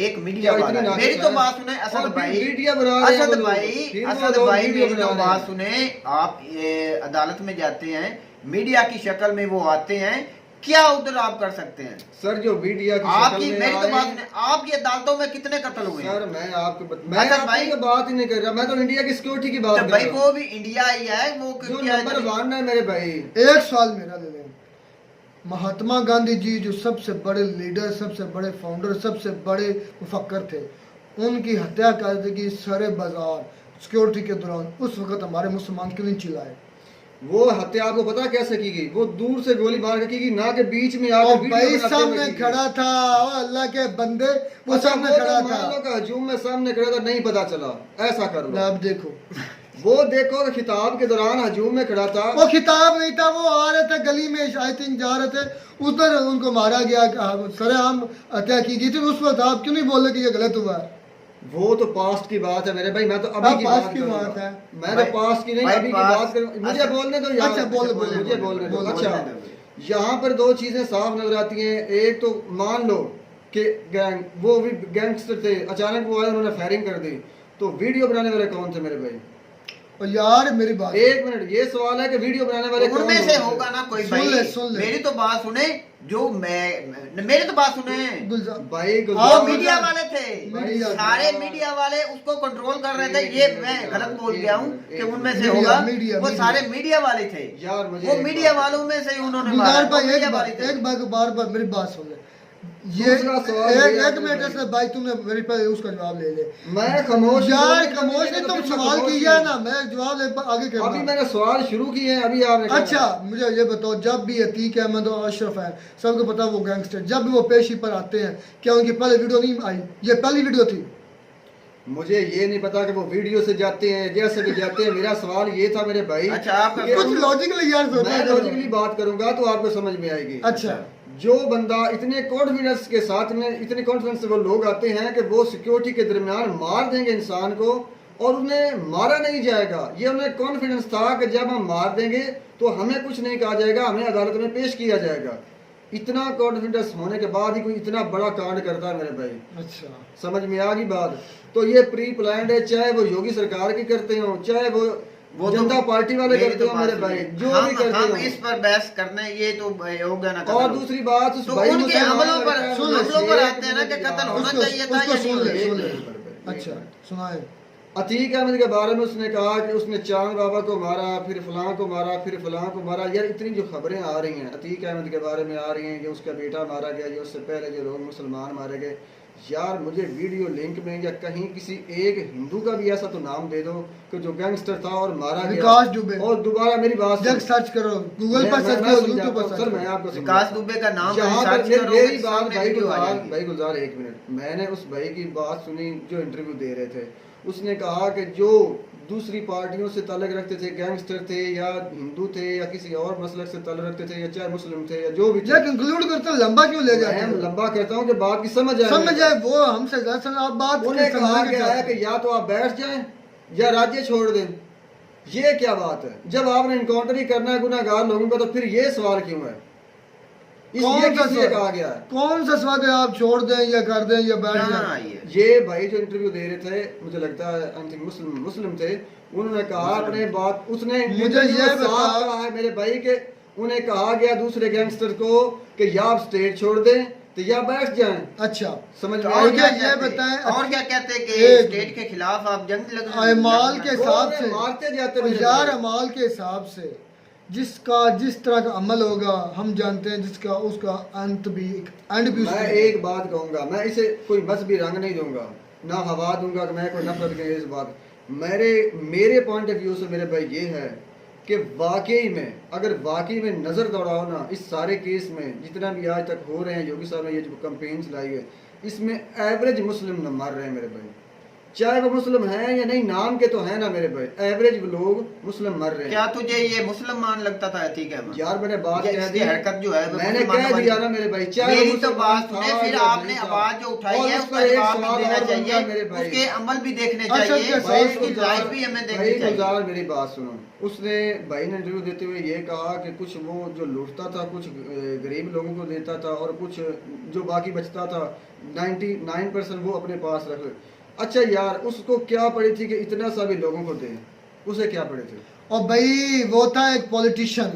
[SPEAKER 5] एक मीडिया
[SPEAKER 6] क्या
[SPEAKER 5] वाला
[SPEAKER 6] इतनी
[SPEAKER 5] मेरी
[SPEAKER 6] नाकिस
[SPEAKER 5] तो
[SPEAKER 6] है?
[SPEAKER 5] बात सुने असद भाई,
[SPEAKER 6] मीडिया बना रहे हैं वो लोग।
[SPEAKER 5] असद भाई मेरी तो बात सुने, आप ये अदालत में जाते हैं, मीडिया की शक्ल में वो आते हैं, क्या उधर आप कर सकते हैं?
[SPEAKER 6] सर जो मीडिया की
[SPEAKER 5] आपकी
[SPEAKER 6] शक्ल में
[SPEAKER 5] मेरी तो
[SPEAKER 6] आए-
[SPEAKER 5] बात सुने, आपकी अदालतों में कितने कत्ल हुए हैं?
[SPEAKER 6] सर मैं आपको
[SPEAKER 5] असद भाई
[SPEAKER 6] आपकी बात ही नहीं कर रहा, मैं तो इंडिया की सिक्योरिटी की बात
[SPEAKER 5] तो
[SPEAKER 6] कर
[SPEAKER 5] भाई
[SPEAKER 6] रहा हूँ।
[SPEAKER 5] वो भी इंडिया ही है, वो
[SPEAKER 6] जो
[SPEAKER 5] क्या
[SPEAKER 6] नंबर 1 है मेरे भाई।
[SPEAKER 1] एक सवाल मेरा ले लें, महात्मा गांधी जी जो सबसे बड़े लीडर, सबसे बड़े फाउंडर, सबसे बड़े मुफक्कर थे, उनकी हत्या कर देगी सारे बाजार सिक्योरिटी के दौरान, उस वक्त हमारे मुसलमान क्यों नहीं चिल्लाए?
[SPEAKER 6] वो हत्या आपको पता कैसे की गई? वो दूर से गोली मार के की गई, ना के बीच में आकर
[SPEAKER 1] और
[SPEAKER 6] वीडियो
[SPEAKER 1] भाई
[SPEAKER 6] बनाते हुए
[SPEAKER 1] सामने
[SPEAKER 6] की गई।
[SPEAKER 1] खड़ा था, ओ अल्लाह के बंदे, वो
[SPEAKER 6] अच्छा,
[SPEAKER 1] सामने
[SPEAKER 6] वो
[SPEAKER 1] खड़ा
[SPEAKER 6] तो मान लो
[SPEAKER 1] था।
[SPEAKER 6] कि हजूम में सामने खड़ा था, नहीं पता चला, ऐसा कर लो।
[SPEAKER 1] अब देखो
[SPEAKER 6] वो देखो कि खिताब के दौरान हजूम में खड़ा था।
[SPEAKER 1] वो खिताब नहीं था, वो आ रहे थे गली में, आई थिंक जा रहे थे, उधर उनको मारा गया, सरेआम हत्या की गई थी। उस वक्त आप क्यों नहीं बोले कि ये गलत हुआ है?
[SPEAKER 6] वो तो पास्ट की बात है मेरे भाई, मैं तो अभी
[SPEAKER 1] हाँ,
[SPEAKER 6] की
[SPEAKER 1] पास्ट
[SPEAKER 6] बात
[SPEAKER 1] की
[SPEAKER 6] करूंगा।
[SPEAKER 1] बात है।
[SPEAKER 6] मैं तो पास्ट की नहीं,
[SPEAKER 5] भाई,
[SPEAKER 6] अभी की
[SPEAKER 5] पास्ट-
[SPEAKER 6] बात करूँ। मुझे
[SPEAKER 5] अच्छा,
[SPEAKER 6] बोलने दो यार।
[SPEAKER 1] अच्छा, बोल,
[SPEAKER 6] मुझे बोलने दो।
[SPEAKER 1] बोल,
[SPEAKER 6] अच्छा,
[SPEAKER 5] बोल।
[SPEAKER 6] यहाँ पर दो चीजें साफ नजर आती हैं। एक तो मान लो कि गैंग, वो भी गैंगस्टर थे, अचानक वो आए, उन्होंने फायरिंग कर दी, तो वीडियो बनाने वाले कौन थे मेरे भाई?
[SPEAKER 1] और यार मेरी बात,
[SPEAKER 6] एक मिनट, ये सवाल है कि वीडियो बनाने वाले कौन
[SPEAKER 5] उनमें से
[SPEAKER 6] लोग थे?
[SPEAKER 5] होगा ना कोई
[SPEAKER 1] सुन
[SPEAKER 5] भाई।
[SPEAKER 1] ले, सुन ले।
[SPEAKER 5] मेरी तो बात सुने, जो मेरी तो बात सुने,
[SPEAKER 1] गुलजार
[SPEAKER 6] भाई
[SPEAKER 5] वो
[SPEAKER 1] हाँ,
[SPEAKER 5] मीडिया
[SPEAKER 1] गुलजार-
[SPEAKER 5] वाले थे,
[SPEAKER 1] मीडिया-
[SPEAKER 5] सारे मीडिया वाले उसको कंट्रोल कर रहे थे। ये मैं गलत बोल गया हूँ कि उनमें से
[SPEAKER 1] मीडिया-
[SPEAKER 5] होगा,
[SPEAKER 1] मीडिया-
[SPEAKER 5] वो
[SPEAKER 1] मीडिया।
[SPEAKER 5] सारे मीडिया वाले थे
[SPEAKER 6] यार मुझे
[SPEAKER 5] वो
[SPEAKER 6] एक
[SPEAKER 5] मीडिया
[SPEAKER 6] बात-
[SPEAKER 5] वालों में से ही उन्होंने
[SPEAKER 1] गुलजार
[SPEAKER 5] मारा, वो
[SPEAKER 1] भाई
[SPEAKER 5] मीडिया
[SPEAKER 1] एक
[SPEAKER 5] वाले थे।
[SPEAKER 1] बार बार मेरी बात सुन ले। ये
[SPEAKER 6] दूसरा सवाल ये है
[SPEAKER 1] एक
[SPEAKER 6] कि
[SPEAKER 1] मिनट
[SPEAKER 6] भाई-
[SPEAKER 1] से भाई तुमने मेरे पे उसका जवाब ले ले।
[SPEAKER 6] मैं खामोश
[SPEAKER 1] यार
[SPEAKER 6] हूँ।
[SPEAKER 1] खामोश नहीं, तुम
[SPEAKER 6] फिर मैं
[SPEAKER 1] सवाल
[SPEAKER 6] खामोश
[SPEAKER 1] किया
[SPEAKER 6] हूँ।
[SPEAKER 1] ना, मैं जवाब आगे कर
[SPEAKER 6] अभी मैंने सवाल शुरू किए हैं, अभी आपने कहा।
[SPEAKER 1] अच्छा मुझे ये बताओ, जब भी अतीक अहमद और अशरफ है, सबको पता वो गैंगस्टर, जब भी वो पेशी पर आते हैं, क्या उनकी पहले वीडियो नहीं आई? ये पहली वीडियो थी।
[SPEAKER 6] मुझे ये नहीं पता कि वो वीडियो से जाते हैं, जैसे भी जाते हैं। मेरा सवाल ये था मेरे भाई,
[SPEAKER 5] अच्छा, आपका
[SPEAKER 6] कि
[SPEAKER 1] कुछ लॉजिकली यार सोचा
[SPEAKER 6] मैं
[SPEAKER 1] करो।
[SPEAKER 6] लॉजिकली बात करूंगा तो आपको समझ में आएगी।
[SPEAKER 1] अच्छा
[SPEAKER 6] जो बंदा इतने कॉन्फिडेंस के साथ में, इतने कॉन्फिडेंस से वो लोग आते हैं कि वो सिक्योरिटी के दरमियान मार देंगे इंसान को और उन्हें मारा नहीं जाएगा, ये उन्हें कॉन्फिडेंस था कि जब हम मार देंगे तो हमें कुछ नहीं कहा जाएगा, हमें अदालत में पेश किया जाएगा। इतना कॉन्फिडेंस होने के बाद ही कोई इतना बड़ा कांड करता है मेरे भाई।
[SPEAKER 1] अच्छा
[SPEAKER 6] समझ में आ गई बात? तो ये प्री प्लान्ड है, चाहे वो योगी सरकार की करते हो, चाहे वो
[SPEAKER 5] वो
[SPEAKER 6] जनता
[SPEAKER 5] तो
[SPEAKER 6] पार्टी वाले
[SPEAKER 5] मेरी
[SPEAKER 6] करते
[SPEAKER 5] तो
[SPEAKER 6] हो
[SPEAKER 5] बात
[SPEAKER 6] मेरे
[SPEAKER 5] सुनिए।
[SPEAKER 6] भाई, जो
[SPEAKER 5] हम
[SPEAKER 6] भी करते
[SPEAKER 5] हम
[SPEAKER 6] हो।
[SPEAKER 5] इस पर बहस करने ये तो हो गया ना
[SPEAKER 6] और
[SPEAKER 5] कत्ल।
[SPEAKER 6] दूसरी बात, उस
[SPEAKER 5] तो
[SPEAKER 6] भाई
[SPEAKER 5] उनके
[SPEAKER 6] मुसलमान
[SPEAKER 5] हमलों पर
[SPEAKER 6] लड़का है,
[SPEAKER 5] हमलों पर
[SPEAKER 6] एक
[SPEAKER 5] आते हैं ना कि
[SPEAKER 6] मिनट
[SPEAKER 5] कत्ल
[SPEAKER 6] यार।
[SPEAKER 5] होना
[SPEAKER 1] उसको-
[SPEAKER 5] चाहिए था
[SPEAKER 1] उसको
[SPEAKER 5] या
[SPEAKER 1] सुन
[SPEAKER 5] नहीं
[SPEAKER 1] ले,
[SPEAKER 5] होना
[SPEAKER 1] सुन
[SPEAKER 5] चाहिए?
[SPEAKER 1] ले। अच्छा सुनाए।
[SPEAKER 6] अतीक अहमद के बारे में उसने कहा कि उसने चांद बाबा को मारा, फिर फलां को मारा, फिर फलां को मारा। यार इतनी जो खबरें आ रही हैं अतीक अहमद के बारे में आ रही हैं कि उसका बेटा मारा गया, या उससे पहले जो लोग मुसलमान मारे गए, यार मुझे वीडियो लिंक में या कहीं किसी एक हिंदू का भी ऐसा तो नाम दे दो कि जो गैंगस्टर था और मारा गया।
[SPEAKER 1] विकास दुबे।
[SPEAKER 6] और दोबारा मेरी बात
[SPEAKER 1] जग
[SPEAKER 6] सुन।
[SPEAKER 1] सर्च करो, गूगल पर सर्च
[SPEAKER 6] मैं
[SPEAKER 1] करो,
[SPEAKER 6] समझाता
[SPEAKER 1] यूट्यूब पर
[SPEAKER 6] हूं,
[SPEAKER 1] सर्च
[SPEAKER 6] सर मैं
[SPEAKER 1] करो।
[SPEAKER 6] आपको
[SPEAKER 5] विकास
[SPEAKER 6] समझाता हूं।
[SPEAKER 5] दुबे का नाम
[SPEAKER 6] यहाँ
[SPEAKER 5] सर्च
[SPEAKER 6] पर
[SPEAKER 5] करोगे,
[SPEAKER 6] मेरी बात
[SPEAKER 5] सामने
[SPEAKER 6] भाई
[SPEAKER 5] वीडियो आ
[SPEAKER 6] गुलजार,
[SPEAKER 5] जाएगी।
[SPEAKER 6] भाई गुलजार एक मिनट, मैंने उस भाई की बात सुनी जो इंटरव्यू दे रहे थे। उसने कहा कि जो दूसरी पार्टियों से ताल्लुक रखते थे, गैंगस्टर थे या हिंदू थे या किसी और मसलक से ताल्लुक रखते थे, या चाहे मुस्लिम थे या जो भी थे,
[SPEAKER 1] ये कंक्लूड करते लंबा क्यों ले जाते
[SPEAKER 6] मैं
[SPEAKER 1] हैं?
[SPEAKER 6] लंबा कहता हूँ कि बात की समझ आए।
[SPEAKER 1] समझ जाए वो हमसे ज्यादा आप बात
[SPEAKER 6] उन्हें कहा
[SPEAKER 1] समझने
[SPEAKER 6] गया है
[SPEAKER 1] चाहते
[SPEAKER 6] कि या तो आप बैठ जाएं या राज्य छोड़ दें। ये क्या बात है? जब आपने इनकाउंटर ही करना है गुनाहगार लोगों का, तो फिर ये सवाल क्यों है? इसलिए किस लिए कहा गया है?
[SPEAKER 1] कौन सा सवाल है? आप छोड़ दें या कर दें या बैठ
[SPEAKER 5] कहाँ
[SPEAKER 1] जाएं?
[SPEAKER 5] आई है?
[SPEAKER 6] ये भाई जो इंटरव्यू दे रहे थे, मुझे लगता है आई थिंक मुस्लिम थे, उन्होंने कहा अपने बात, उसने
[SPEAKER 1] मुझे
[SPEAKER 6] interview
[SPEAKER 1] ये
[SPEAKER 6] में साफ
[SPEAKER 1] बताओ-
[SPEAKER 6] कहा है मेरे भाई के, उन्हें कहा गया दूसरे गैंगस्टर को कि या आप स्टेट छोड़ दें तो या बैठ जाएं।
[SPEAKER 1] अच्छा
[SPEAKER 6] समझ
[SPEAKER 5] तो
[SPEAKER 6] में
[SPEAKER 5] और
[SPEAKER 6] आ
[SPEAKER 5] क्या
[SPEAKER 6] गया?
[SPEAKER 1] ये
[SPEAKER 5] कहते
[SPEAKER 1] बताएं,
[SPEAKER 5] और क्या कहते हैं कि
[SPEAKER 1] एक-
[SPEAKER 5] स्टेट के खिलाफ आप जंग
[SPEAKER 1] अमाल के
[SPEAKER 6] वो
[SPEAKER 1] हिसाब
[SPEAKER 6] उन्हें
[SPEAKER 1] से
[SPEAKER 6] मारते जाते
[SPEAKER 1] और
[SPEAKER 6] मेरे
[SPEAKER 1] यार
[SPEAKER 6] भाई।
[SPEAKER 1] अमाल के हिसाब से जिसका जिस तरह का अमल होगा हम जानते हैं, जिसका उसका अंत भी एंड भी
[SPEAKER 6] मैं एक बात कहूंगा, मैं इसे कोई मजहबी रंग नहीं दूंगा, ना हवा दूंगा कि मैं कोई नफरत के इस बात। मेरे पॉइंट ऑफ व्यू से मेरे भाई ये है कि वाकई में अगर वाकई में नज़र दौड़ाओ ना इस सारे केस में जितना भी आज तक हो रहे हैं, योगी साहब ने ये जो कंपेन चलाई है इसमें एवरेज मुस्लिम न मर रहे हैं मेरे भाई, चाहे वो मुस्लिम हैं या नहीं, नाम के तो है ना मेरे भाई, एवरेज लोग मुस्लिम मर रहे हैं।
[SPEAKER 5] क्या तुझे ये मुसलमान लगता था? ठीक है
[SPEAKER 6] यार मैंने बात कह दी,
[SPEAKER 5] हरकत जो है
[SPEAKER 6] मैंने कह दिया ना मेरे भाई, चाहे
[SPEAKER 5] मेरी
[SPEAKER 6] वो
[SPEAKER 5] तो बात
[SPEAKER 6] मुसलमान
[SPEAKER 5] सुने,
[SPEAKER 6] था
[SPEAKER 5] फिर
[SPEAKER 6] या
[SPEAKER 5] आपने
[SPEAKER 6] नहीं था।
[SPEAKER 5] आवाज जो उठाई
[SPEAKER 6] और
[SPEAKER 5] है
[SPEAKER 6] उसका
[SPEAKER 5] उसका
[SPEAKER 6] एक
[SPEAKER 5] जवाब
[SPEAKER 6] सवाल
[SPEAKER 5] भी देना
[SPEAKER 6] और बनता
[SPEAKER 5] चाहिए,
[SPEAKER 6] मेरे भाई।
[SPEAKER 5] उसके अमल भी देखने
[SPEAKER 1] अच्छा,
[SPEAKER 5] चाहिए,
[SPEAKER 1] अच्छा,
[SPEAKER 6] भाई
[SPEAKER 5] उसकी लाइफ भी हमें देखनी
[SPEAKER 6] भाई
[SPEAKER 5] चाहिए।
[SPEAKER 6] गुलजार मेरी बात सुनो, उसने भाई ने इंटरव्यू देते हुए ये कहा कि कुछ वो जो लूटता था कुछ गरीब लोगों को देता था और कुछ जो बाकी बचता था 99% वो अपने पास रख ले। अच्छा यार उसको क्या पड़ी थी कि इतना सा भी लोगों को दे, उसे क्या पड़े थे?
[SPEAKER 1] और भाई वो था एक पॉलिटिशियन,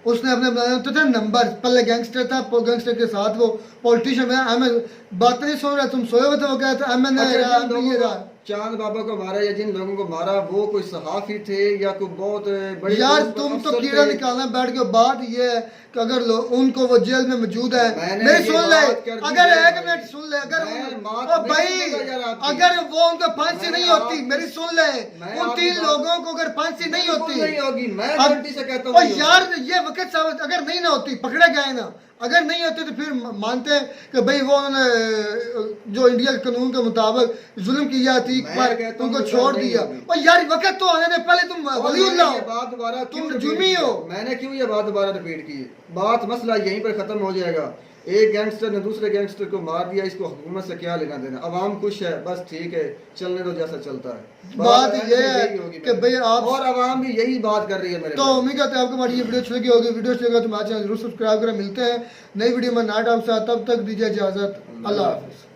[SPEAKER 1] उसने अपने बनाए होते थे नंबर, पहले गैंगस्टर था, गैंगस्टर के साथ वो पॉलिटिशियन है। बात नहीं सुन रहा, तुम सोए हुए थे, वो कहते एमएनए
[SPEAKER 6] चांद बाबा को मारा या जिन लोगों को मारा वो कोई सहाफी थे या कोई बहुत बड़ी
[SPEAKER 1] यार तुम तो कीड़ा निकालना बैठ के। बात ये है कि अगर उनको वो जेल में मौजूद है, मेरी सुन ले, अगर एक मिनट सुन ले, अगर भाई अगर वो उनको फांसी नहीं होती, मेरी सुन ले, उन 3 लोगों को अगर फांसी नहीं होती,
[SPEAKER 6] मैं गलती से कहता हूँ
[SPEAKER 1] यार ये वक्त साबित अगर नहीं ना होती, पकड़े गए ना, अगर नहीं होते तो फिर मानते हैं कि भाई वो उन्होंने जो इंडिया के कानून के मुताबिक जुल्म किया थी, उनको छोड़ दिया। और यार वक्त तो आने दे, पहले तुम वलीउल्लाह हो,
[SPEAKER 6] बात दोबारा
[SPEAKER 1] तुम जुर्मी हो।
[SPEAKER 6] मैंने क्यों ये बात दोबारा रिपीट की? बात मसला यहीं पर खत्म हो जाएगा। एक गैंगस्टर ने दूसरे गैंगस्टर को मार दिया, इसको हुकूमत से क्या लेना देना? अवाम खुश है, बस ठीक है, चलने दो जैसा चलता है।
[SPEAKER 1] बात ये है कि भाई आप
[SPEAKER 6] और अवाम भी यही बात कर रही है मेरे
[SPEAKER 1] तो उम्मीद करते हैं आपको हमारी ये वीडियो अच्छी लगी होगी। वीडियो अच्छी लगी तो हमारे चैनल जरूर सब्सक्राइब करें। मिलते हैं नई वीडियो में नया टाइम से, तब तक दीजिए इजाजत, अल्लाह हाफिज़।